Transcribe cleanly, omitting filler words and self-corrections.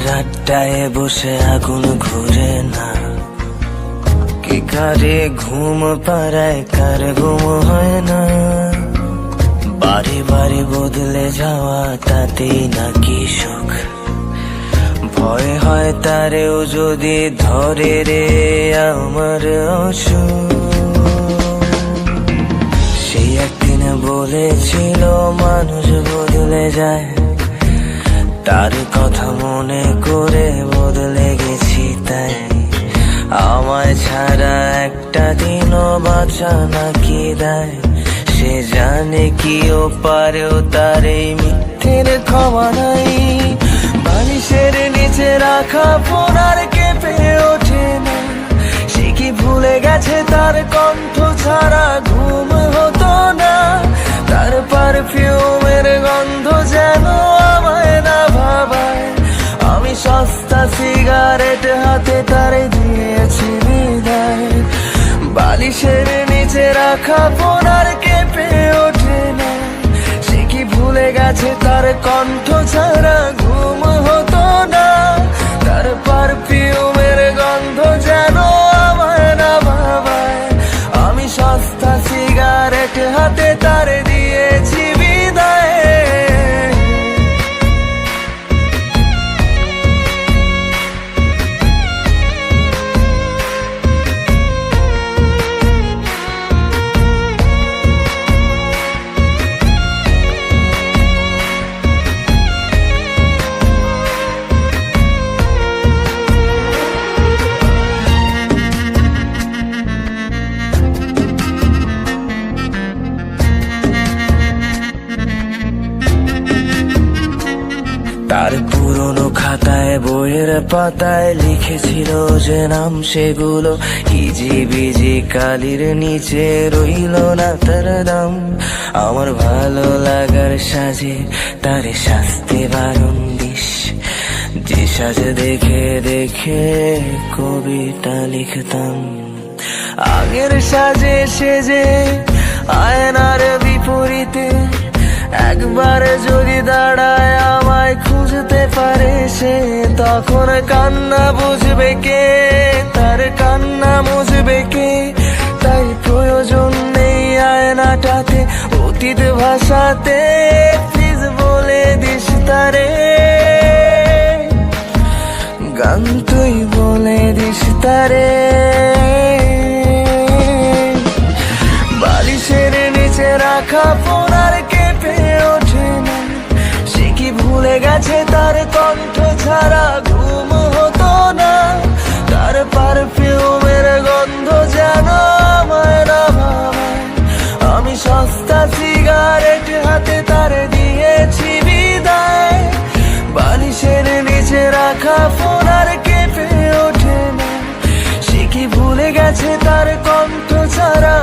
রাতটায় বসে আগুন ঘুরে না, কে কারে ঘুম পাড়ায় কার ঘুম হয় না। বারে বারে বদলে যাওয়া তাতেই নাকি সুখ, ভয় হয় তারেও যদি ধরে রে আমার অসুখ। সেই একদিন বলেছিল মানুষ বদলে যায়, তার কথা মনে করে বদলে গেছি তাই। আমায় ছাড়া একটা দিনও বাঁচা নাকি দেয়, সে জানে কি ও পারেও তার এই মিথ্যের ক্ষমা নাই। বালিশের নিচে রাখা ফোন আর কেঁপে ওঠে না, সে কি ভুলে গেছে তার কণ্ঠ ছাড়া ঘুম হতো না। তার পারফিউমের গন্ধ যেন আমায় না ভাবায়, আমি সস্তা সিগারেট হাতে তারে দিয়েছি বিদায়। বালিশের নিচে রাখা ফোন আর কেঁপে ওঠে না, সে কি ভুলে গেছে তার কণ্ঠ ছাড়া ঘুম হতো না। তার পারফিউমের গন্ধ যেন আমায় না ভাবায়, আমি সস্তা সিগারেট হাতে তারে দিয়েছি বিদায়। তার পুরনো খাতায় বইয়ের পাতায় লিখেছিল যে নাম, সেগুলো হিজিবিজি কালির নিচে রইল না তার দাম। আমার ভালো লাগার সাজে তারে শাস্তি বারণ দিস, যে সাজে দেখে দেখে কবিতা লিখতাম। আগের সাজে সেজে আয়নার বিপরীতে একবার যদি দাঁড়ায় আমায় খুঁজতে পারে সে, তখন কান্না বুঝবে কে, তার কান্না মুছবে কে। তাই প্রয়োজন নেই আয়নাটাতে অতীত ভাষাতে, প্লিজ বলে দিস তারে গান, তুই বলে দিস তারে। বালিশের নিচে রাখা ফোন আর কেঁপে ওঠে না, সে কি ভুলে গেছে তার কণ্ঠ ছাড়া ঘুম হতো না। তার পারফিউমের গন্ধ যেন আমায় না ভাবায়, আমি সস্তা সিগারেট হাতে তারে দিয়েছি বিদায়। বালিশের নিচে রাখা ফোন আর কেঁপে ওঠে না, সে কি ভুলে গেছে তার কণ্ঠ ছাড়া